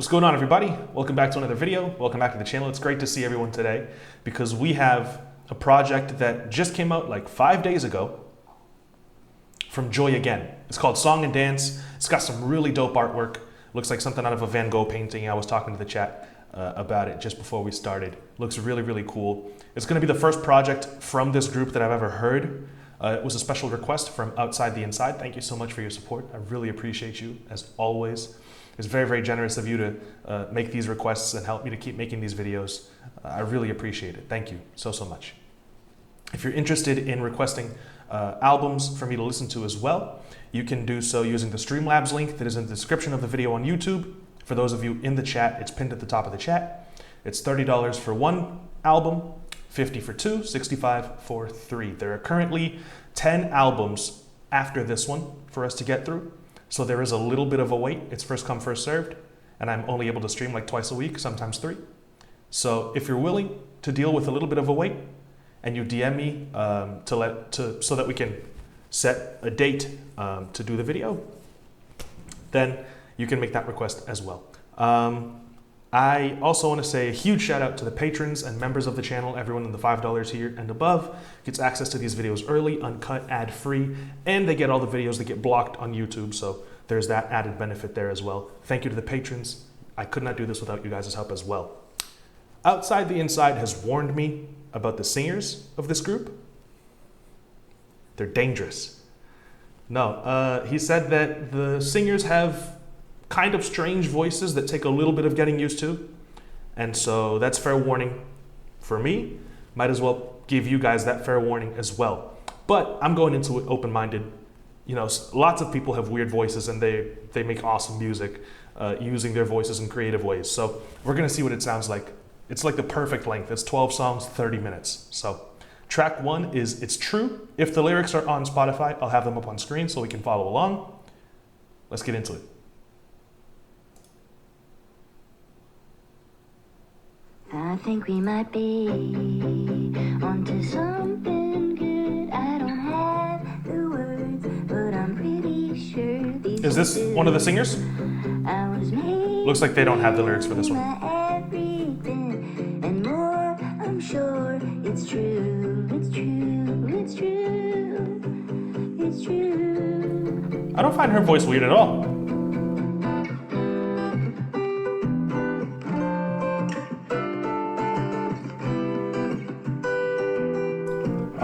What's going on, everybody? Welcome back to another video. Welcome back to the channel. It's great to see everyone today because we have a project that just came out like 5 days ago from Joy Again. It's called Song and Dance. It's got some really dope artwork. Looks like something out of a Van Gogh painting. I was talking to the chat about it just before we started. Looks really, really cool. It's going to be the first project from this group that I've ever heard. It was a special request from Outside the Inside. Thank you so much for your support. I really appreciate you, as always. It's very, very generous of you to make these requests and help me to keep making these videos. I really appreciate it. Thank you so, so much. If you're interested in requesting albums for me to listen to as well, you can do so using the Streamlabs link that is in the description of the video on YouTube. For those of you in the chat, it's pinned at the top of the chat. It's $30 for one album, $50 for two, $65 for three. There are currently 10 albums after this one for us to get through. So there is a little bit of a wait. It's first come, first served. And I'm only able to stream like twice a week, sometimes three. So if you're willing to deal with a little bit of a wait and you DM me so that we can set a date to do the video, then you can make that request as well. I also want to say a huge shout out to the patrons and members of the channel. Everyone in the $5 here and above gets access to these videos early, uncut, ad-free, and they get all the videos that get blocked on YouTube. So there's that added benefit there as well. Thank you to the patrons. I could not do this without you guys' help as well. Outside the Inside has warned me about the singers of this group. They're dangerous. No, he said that the singers have kind of strange voices that take a little bit of getting used to. And so that's fair warning for me. Might as well give you guys that fair warning as well. But I'm going into it open-minded. You know, lots of people have weird voices and they make awesome music using their voices in creative ways. So we're gonna see what it sounds like. It's like the perfect length. It's 12 songs, 30 minutes. So track one is It's True. If the lyrics are on Spotify, I'll have them up on screen so we can follow along. Let's get into it. I think we might be onto something good. I don't have the words, but I'm pretty sure these Is this one of the singers? Looks like they don't have the lyrics for this one. Everything and more, I'm sure it's true, it's true, it's true, it's true. I don't find her voice weird at all.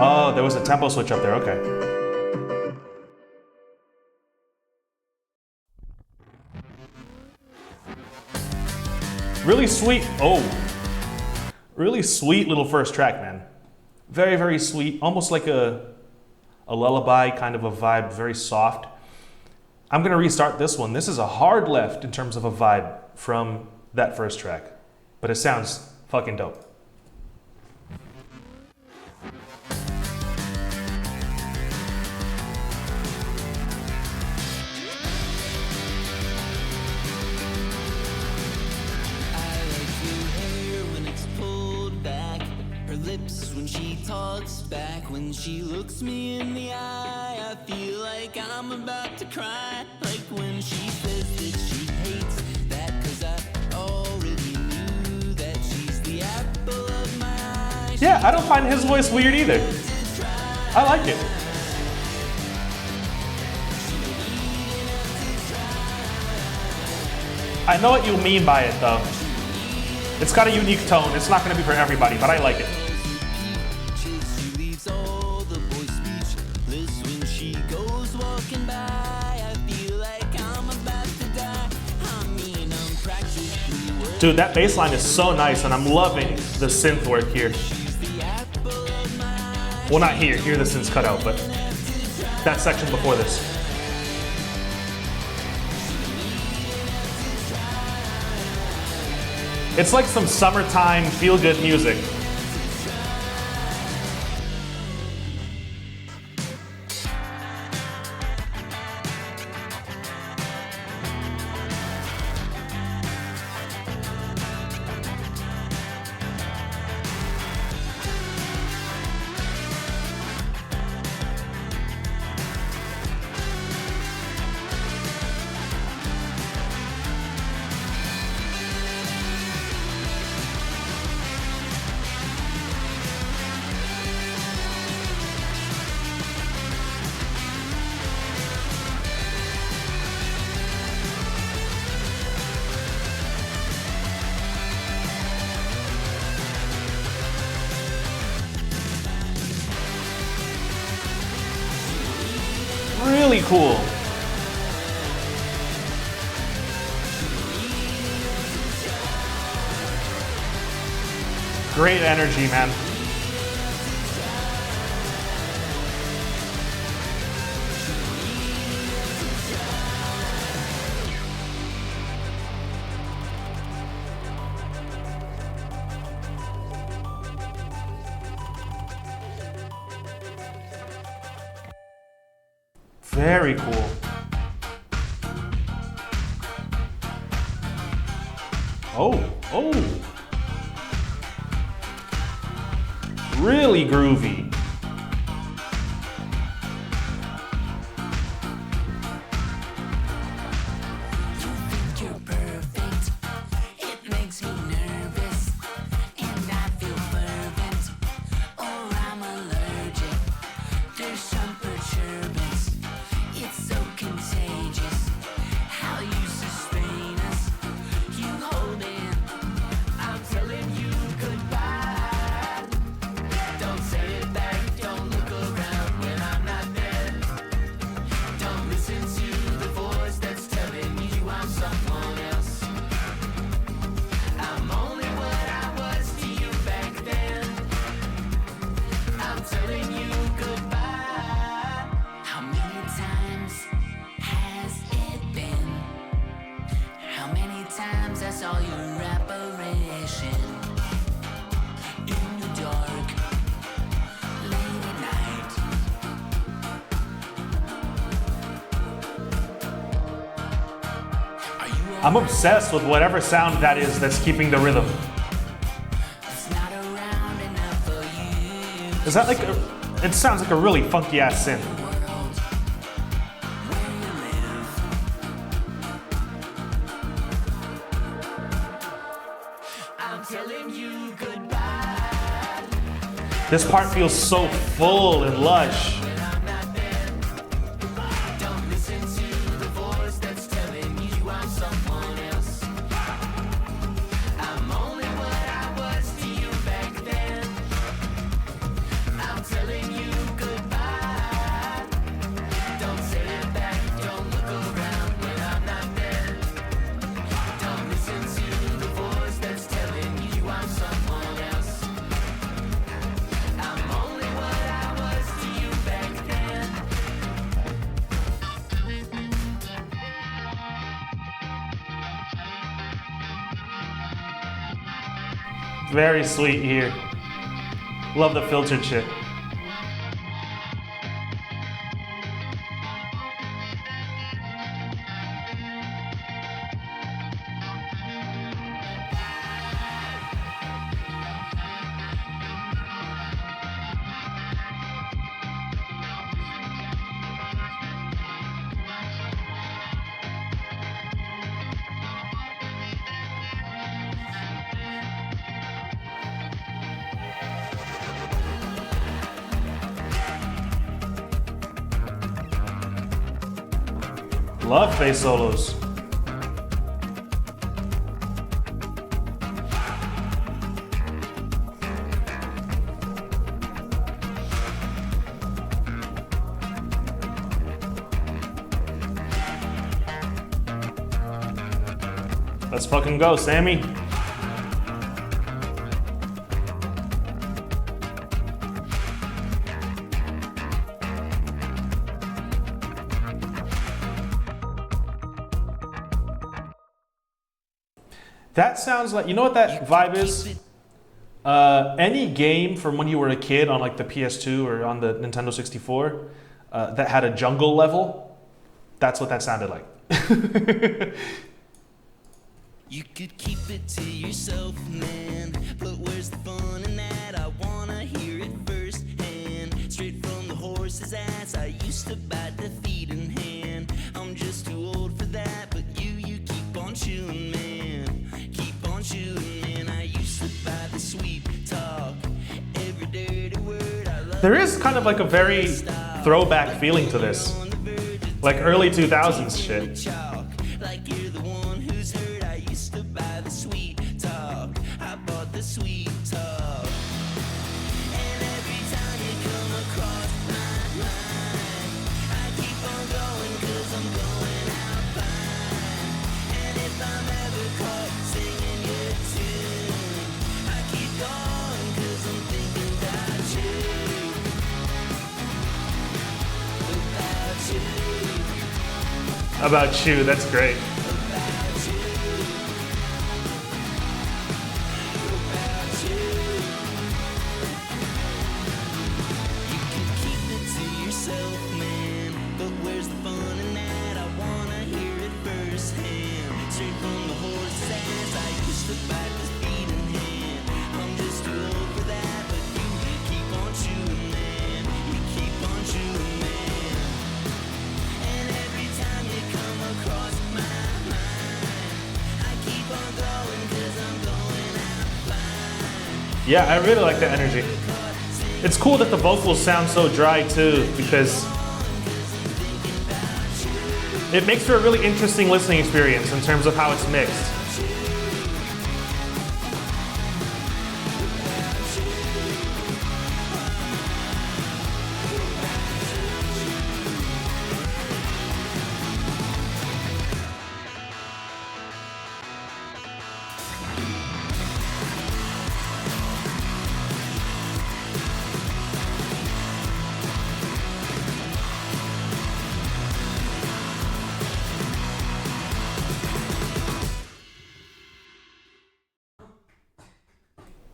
Oh, there was a tempo switch up there, okay. Really sweet, really sweet little first track, man. Very, very sweet, almost like a lullaby kind of a vibe, very soft. I'm gonna restart this one. This is a hard left in terms of a vibe from that first track, but it sounds fucking dope. When she talks back, when she looks me in the eye, I feel like I'm about to cry. Like when she says that she hates that, 'cause I already knew that she's the apple of my eye. Yeah, I don't find his voice weird either. I like it. I know what you mean by it though. It's got a unique tone. It's not gonna be for everybody, but I like it. Dude, that bass line is so nice, and I'm loving the synth work here. Well, not here. Here the synth's cut out, but that section before this. It's like some summertime feel-good music. Really cool. Great energy, man. Very cool. Oh. Really groovy. You're perfect. It makes me nervous, and I feel fervent, or I'm allergic. There's some perturbance. It's so contagious. How you sustain us. You hold in. I'm telling you goodbye. Don't say it back. Don't look around when I'm not there. Don't listen to the voice that's telling you I'm someone else. I'm only what I was to you back then. I'm telling you goodbye. How many times has it been? How many times I saw your apparition in the dark, late at night. Are you I'm obsessed with whatever sound that is that's keeping the rhythm. It's not around enough for you. Is that like it sounds like a really funky ass synth. World where you live. I'm telling you goodbye. This part feels so full and lush. Don't listen to the voice that's telling you I'm someone else. I'm only what I was to you back then. I'm telling you goodbye. Don't say it back. Don't look around when I'm not there. Don't listen to the voice that's telling you I'm someone else. I'm only what I was to you back then. Very sweet here. Love the filtered shit. Love bass solos. Let's fucking go, Sammy. That sounds like, you know what that vibe is? Any game from when you were a kid on like the PS2 or on the Nintendo 64 that had a jungle level, that's what that sounded like. You could keep it to yourself, man. But where's the fun in that? I wanna hear it firsthand. Straight from the horse's ass. I used to bite the feed in hand. I'm just too old for that. But you keep on chewing, man. Keep on chewing, man. I used to buy the sweet talk. Every dirty word I love. There is kind of like a very throwback feeling to this. Like early 2000s shit. Chalk, like you're the one who's hurt. I used to buy the sweet talk. I bought the sweet talk. And every time you come across my mind, I keep on going. About you, that's great. Yeah, I really like the energy. It's cool that the vocals sound so dry too, because it makes for a really interesting listening experience in terms of how it's mixed.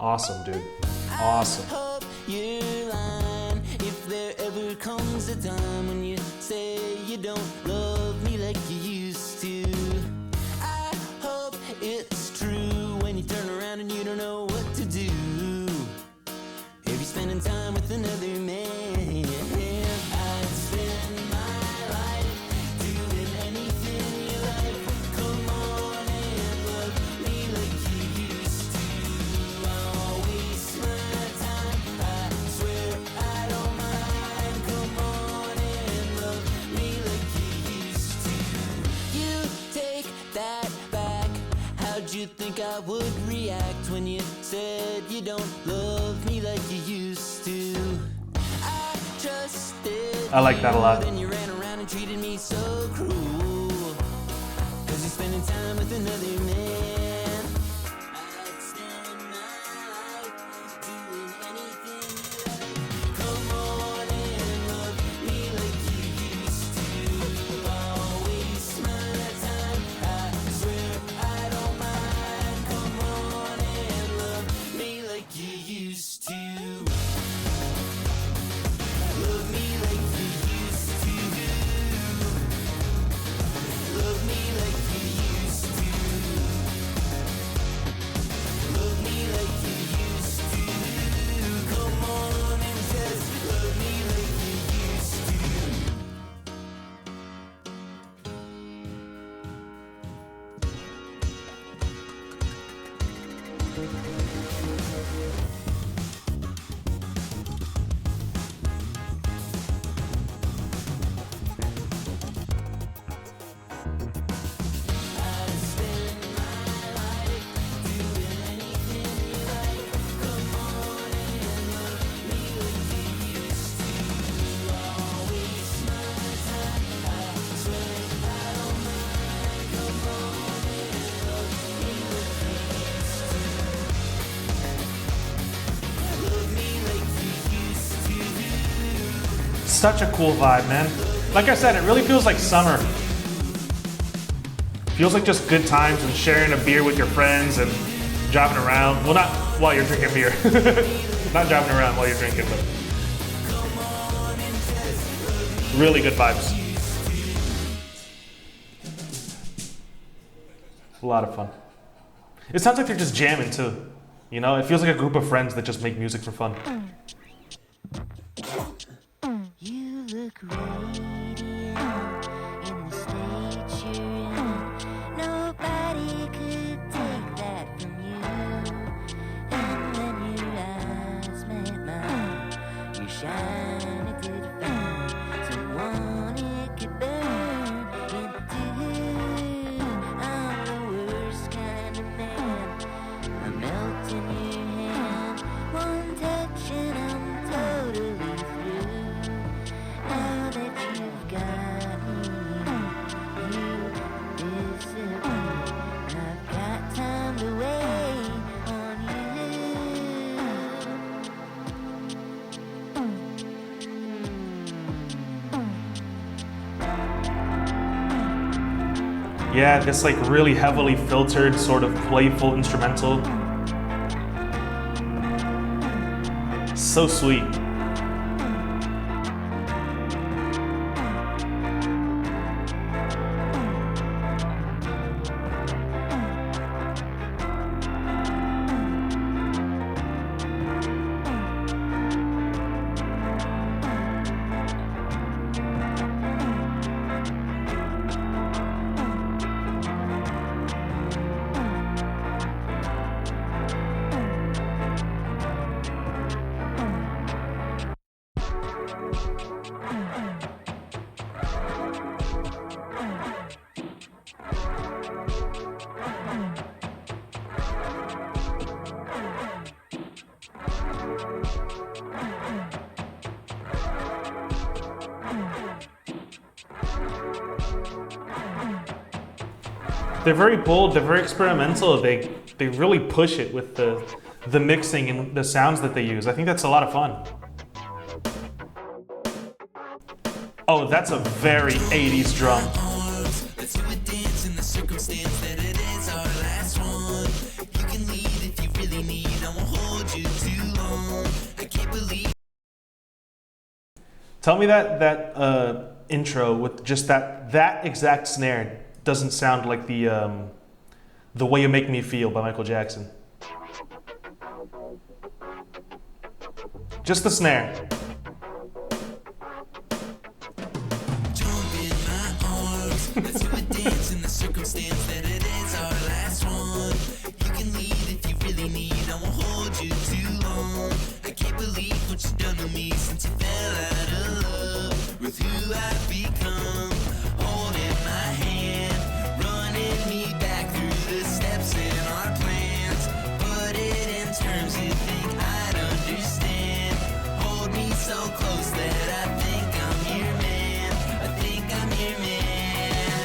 Awesome, dude. Awesome. Hope you're lying if there ever comes a time when you say you don't love me like you used to. I hope it's true when you turn around and you don't know what to do. If you're spending time with another man, I'd spend my life doing anything you like. Come on and love me like you used to. I'll waste my time, I swear I don't mind. Come on and love me like you used to. You take that back. How'd you think I would react when you said you don't love me like you used to? I trusted I like that a lot. and you ran around and treated me so cruel. Cause you're spending time with another man. I'd spend my life doing anything you like. Come on and love me like you used to. I'll waste my time, I swear I don't mind. Come on and love me like you used to. Love me like you used to. Love me like you used to. Love me like you used to. Come on and just love me like you used to. I'd spend my life doing anything you like. Come on and love me like you used to. I'll waste my time, I swear I don't mind. Come on and love me like you used to. Love me like you used to. Such a cool vibe, man. Like I said, it really feels like summer. Feels like just good times and sharing a beer with your friends and driving around. Well, not while you're drinking beer. Not driving around while you're drinking, but really good vibes. A lot of fun. It sounds like they're just jamming too. You know, it feels like a group of friends that just make music for fun. You look radiant in the state you're in. Nobody could take that from you. And when your eyes met mine, you shine it to the fire. Someone it could burn into. I'm the worst kind of man. I melt in your hand. One touch and I'm Yeah, this like really heavily filtered, sort of playful instrumental. So sweet. They're very bold, they're very experimental. They really push it with the mixing and the sounds that they use. I think that's a lot of fun. Oh, that's a very 80s drum. Let's do a dance in the circumstance that it is our last one. You can leave if you really need, I won't hold you too long. I can't believe. Tell me that intro with just that exact snare doesn't sound like the Way You Make Me Feel by Michael Jackson. Just the snare. Jump in my arms. Let's do a dance in the circumstance that it is our last one. You can leave if you really need, I won't hold you too long. I can't believe what you've done to me since you fell out of love with who I've become. Holding my hand, running me back through the steps in our plans. Put it in terms you think I'd understand. Hold me so close that I think I'm your man. I think I'm your man.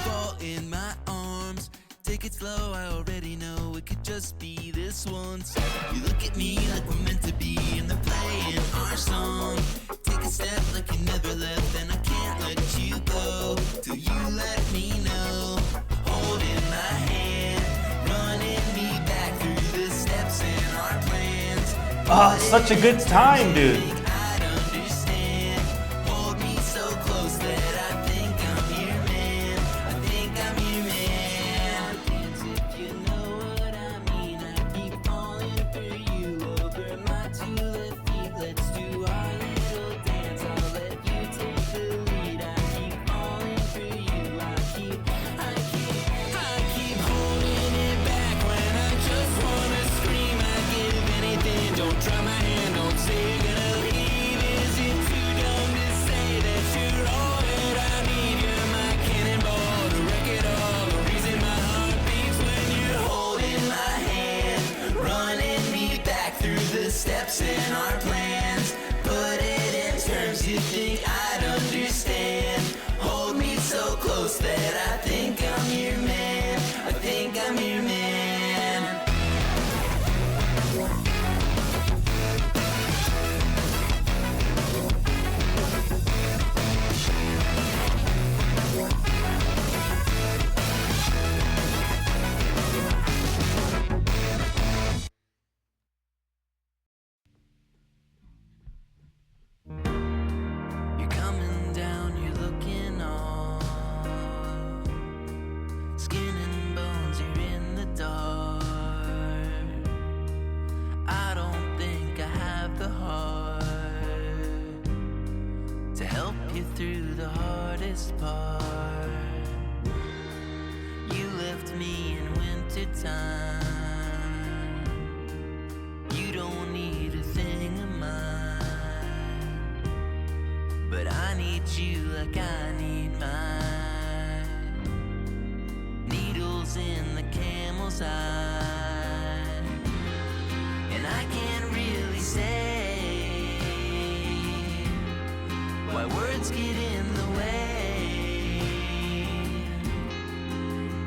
Fall in my arms, take it slow, I already know it could just be this once. You look at me like we're meant to be, and they're playing our song. Take a step like you never left, and I can't let you go till you let me know. Holding my hand, running me back through the steps in our plans. Oh, such a good time, dude. I'd understand. Hold me so close that I think I'm your man. I think I'm your man. If you know what I mean, I keep falling for you over my 2 left feet. Let's do our little dance. I'll let you take the lead. I keep falling for you. I keep holding it back when I just wanna scream. I give anything. Don't try my hand. Don't say you're gonna leave. Is it too dumb to say that you're all that I need? You're my cannonball to wreck it all. The reason my heart beats when you're holding my hand, running me back through the steps in our plans. Put it in terms you think I'd understand. Hold me so close that I think I'm your man. I think I'm your man. You're coming down, you're looking on. Skin and bones, you're in the dark. I don't think I have the heart to help you through the hardest part. You left me in wintertime. You don't need a thing of mine, but I need you like I need mine. Needles in the camel's eye, and I can't really say why words get in the way.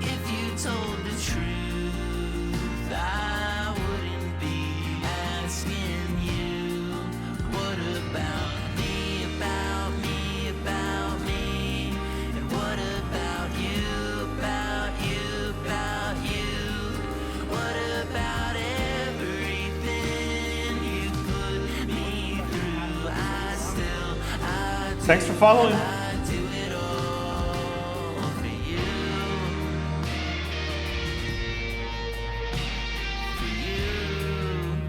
If you told the truth, I wouldn't be asking you. Thanks for following. I do it all for you. For you.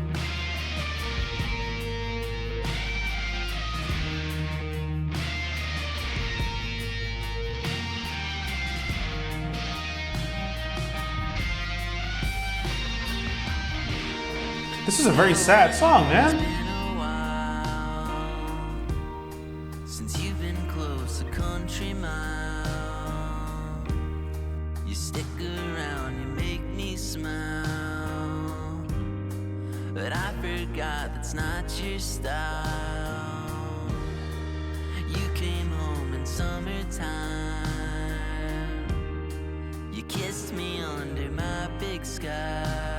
This is a very sad song, man. Been a while since you've been close a country mile. You stick around, you make me smile. But I forgot that's not your style. You came home in summertime. You kissed me under my big sky.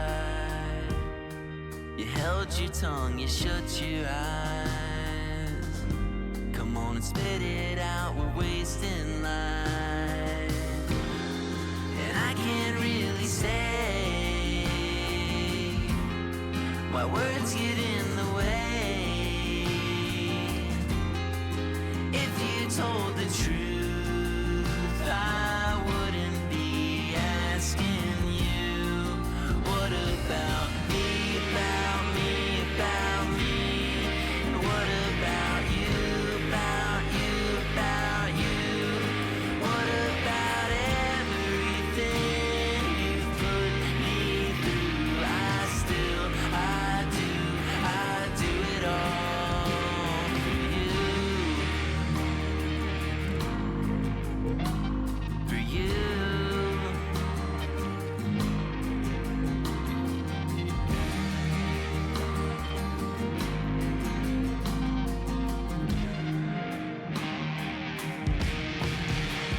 You held your tongue, you shut your eyes. Come on and spit it out, we're wasting life. And I can't really say why words get in the way. If you told the truth, I wouldn't be asking you. What about me, about me, about me? And what about you, about you, about you? What about everything you put me through? I do it all for you.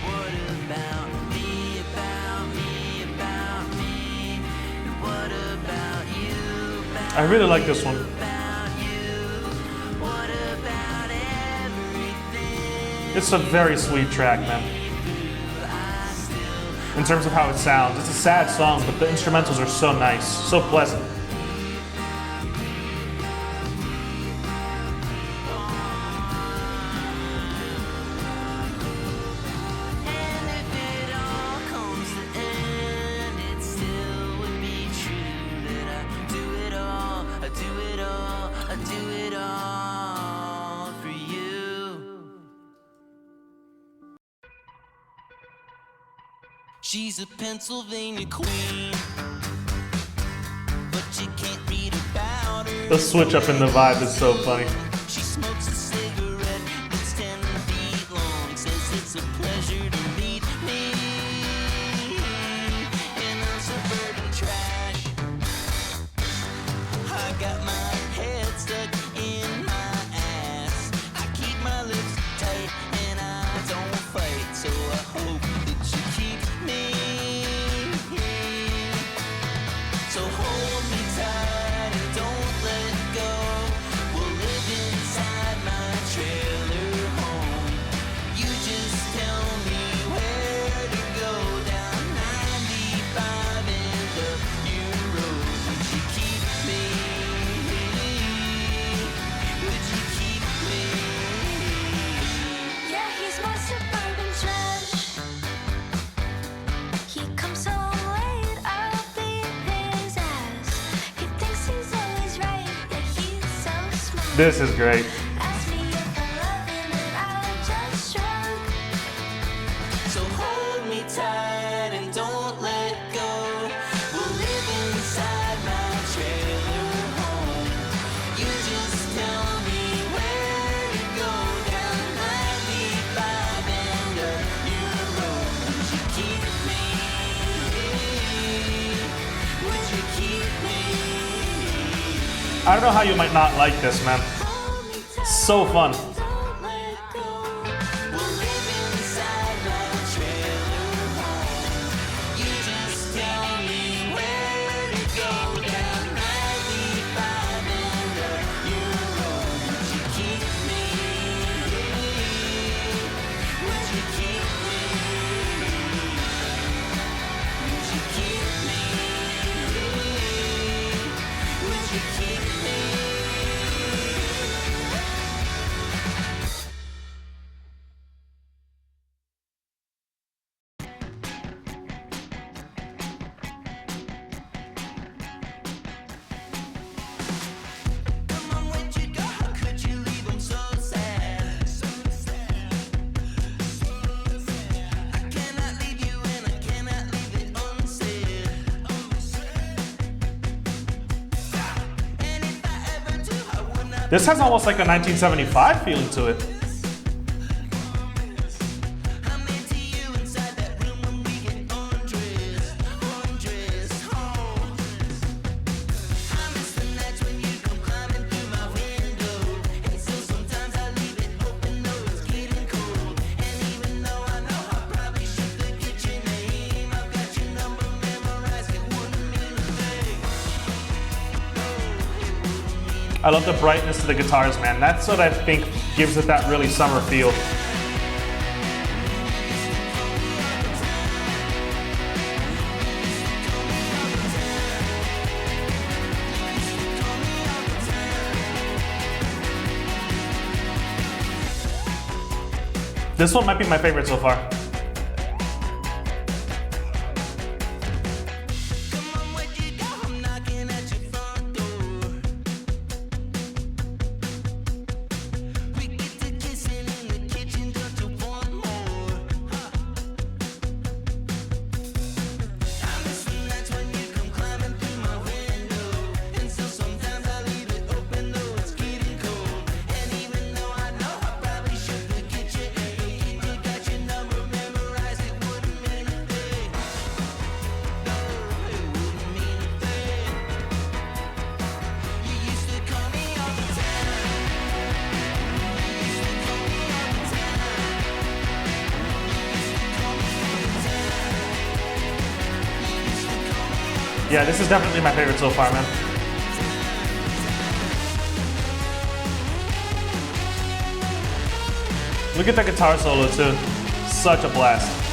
What about me, about me, about me? And what about you, about I really like this one. about you? What about everything It's a very sweet track, man. I still In terms of how it sounds, it's a sad song, but the instrumentals are so nice, so pleasant. And if it all comes to end, it still would be true that I do it all, I do it all, I do it all for you. She's a Pennsylvania queen, but you can't read about her. The switch up in the vibe is so funny. She smokes a cigarette that's 10 feet long. Says it's a pleasure to meet me in her suburban trash. I got my head stuck in my ass. I keep my lips tight and I don't fight. So I hope that you keep me. So hold me tight and don't let go. We'll live inside my trailer home. You just tell me where to go down 95 and up your road. Would you keep me? Would you keep me? Yeah, he's my suburban trash. He comes home late, I'll beat his ass. He thinks he's always right, yeah, he's so smart. This is great. Ask me if I love him and I'll just shrug. So hold me tight and don't let go. We'll live inside my trailer home. You just tell me where to go down 95 and up your road. Would you keep me? Would you keep me? I don't know how you might not like this, man. Hold me tight, So fun. don't let go. We'll live inside my trailer home. You just tell me where to go down 95 and up your road. Would you keep me? Would you keep me? Would you keep me? Would you keep me? This has almost like a 1975 feeling to it. I love the brightness of the guitars, man. That's what I think gives it that really summer feel. This one might be my favorite so far. Yeah, this is definitely my favorite so far, man. Look at that guitar solo too. Such a blast.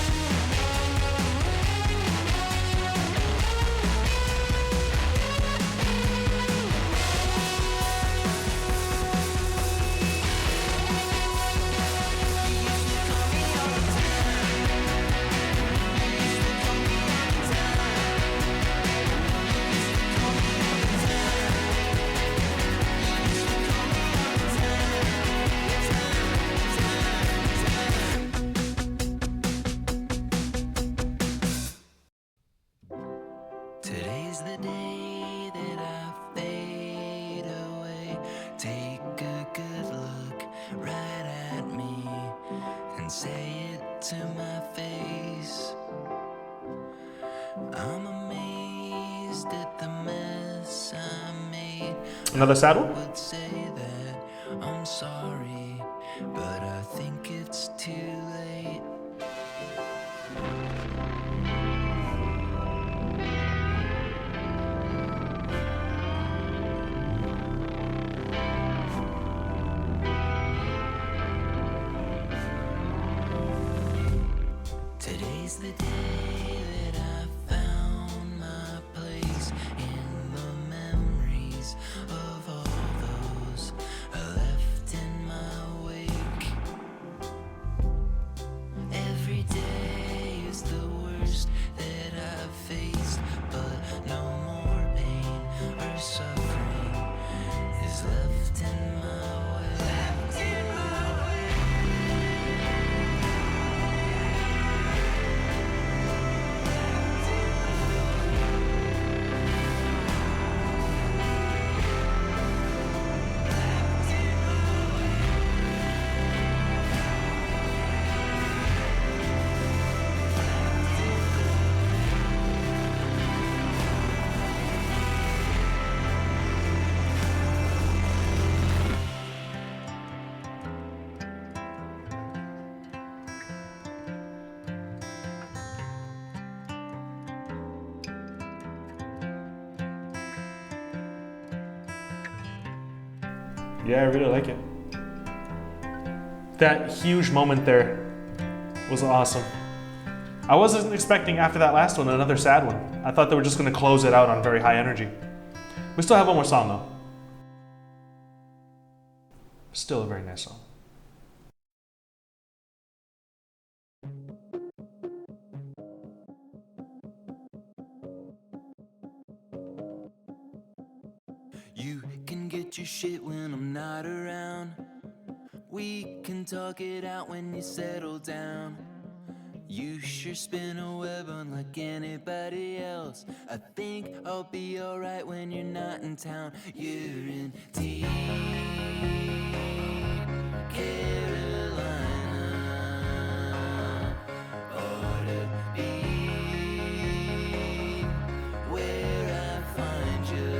Today's the day that I fade away. Take a good look right at me and say it to my face. I'm amazed at the mess I made. Another sad one? I would say that I'm sorry, but I think it's too late. Today's the day that I found my place in the memories of all those I left in my wake. Every day is the worst that I've faced, but no more pain or suffering is left in my way. Yeah, I really like it. That huge moment there was awesome. I wasn't expecting after that last one another sad one. I thought they were just going to close it out on very high energy. We still have one more song though. Still a very nice song. You can get your shit when I'm not around. We can talk it out when you settle down. You sure spin a web unlike anybody else. I think I'll be alright when you're not in town. You're in deep Carolina ought to be where I find you.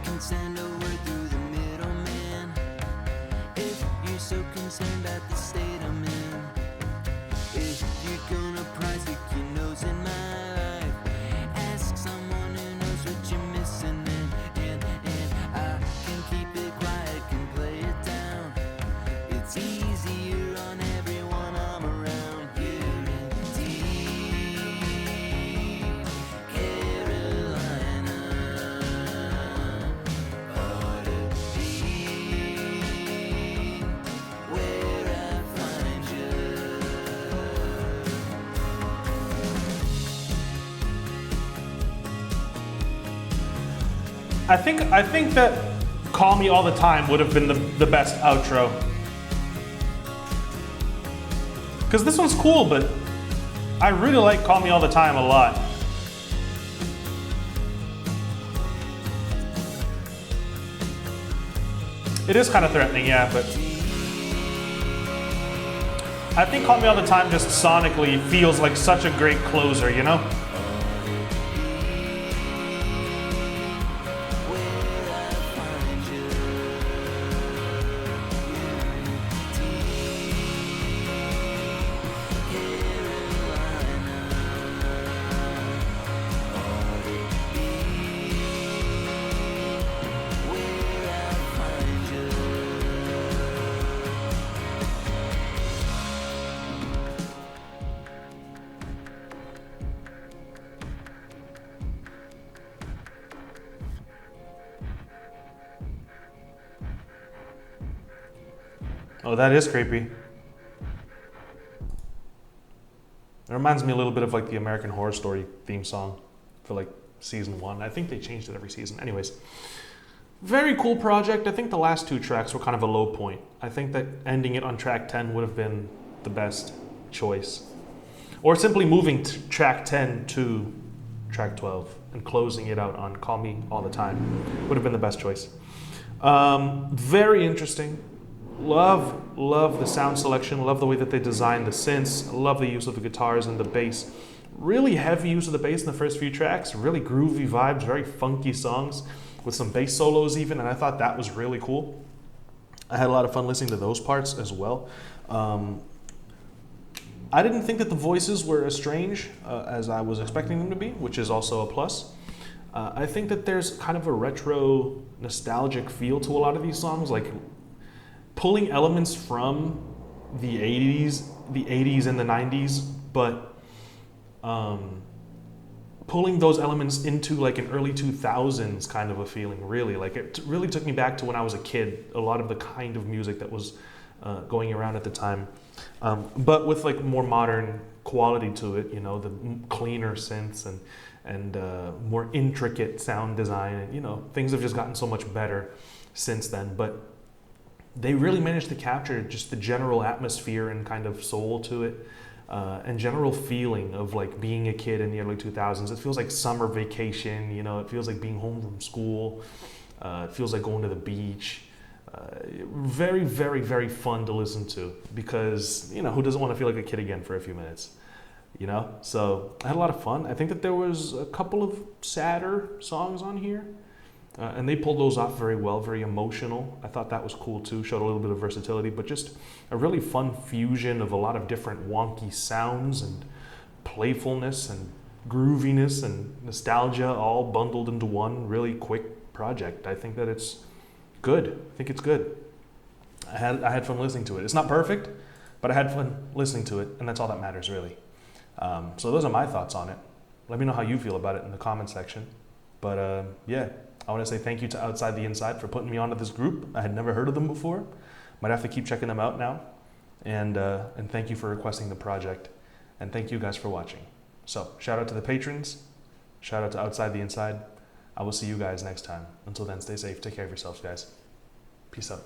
Can send a word through the middleman if you're so concerned about the state I'm in. If you're gonna prize, stick your nose in my life. Ask someone who knows what you're missing, and I can keep it quiet, can play it down. It's easier on everyone I'm around. You're in deep Carolina. Ought to be where I find you. I think that Call Me All the Time would have been the best outro. Because this one's cool, but I really like Call Me All the Time a lot. It is kind of threatening, yeah, but I think Call Me All the Time just sonically feels like such a great closer, you know? Oh, that is creepy. It reminds me a little bit of like the American Horror Story theme song for like season 1. I think they changed it every season. Anyways, very cool project. I think the last 2 tracks were kind of a low point. I think that ending it on track 10 would have been the best choice. Or simply moving track 10 to track 12 and closing it out on Call Me All the Time would have been the best choice. Very interesting. Love the sound selection, love the way that they designed the synths, love the use of the guitars and the bass. Really heavy use of the bass in the first few tracks, really groovy vibes, very funky songs with some bass solos even, and I thought that was really cool. I had a lot of fun listening to those parts as well. I didn't think that the voices were as strange as I was expecting them to be, which is also a plus. I think that there's kind of a retro nostalgic feel to a lot of these songs, like pulling elements from the 80s and the 90s, but pulling those elements into like an early 2000s kind of a feeling, really. Like it really took me back to when I was a kid, a lot of the kind of music that was going around at the time. But with like more modern quality to it, you know, the cleaner synths and more intricate sound design, and you know, things have just gotten so much better since then. But they really managed to capture just the general atmosphere and kind of soul to it, and general feeling of like being a kid in the early 2000s. It feels like summer vacation, you know, it feels like being home from school, it feels like going to the beach. Very, very, very fun to listen to because, you know, who doesn't want to feel like a kid again for a few minutes, you know? So I had a lot of fun. I think that there was a couple of sadder songs on here. And they pulled those off very well, very emotional. I thought that was cool too, showed a little bit of versatility, but just a really fun fusion of a lot of different wonky sounds and playfulness and grooviness and nostalgia all bundled into one really quick project. I think that it's good. I think it's good. I had fun listening to it. It's not perfect, but I had fun listening to it, and that's all that matters really. So those are my thoughts on it. Let me know how you feel about it in the comment section. But yeah. I want to say thank you to Outside the Inside for putting me onto this group. I had never heard of them before. Might have to keep checking them out now. And thank you for requesting the project. And thank you guys for watching. So shout out to the patrons. Shout out to Outside the Inside. I will see you guys next time. Until then, stay safe. Take care of yourselves, guys. Peace out.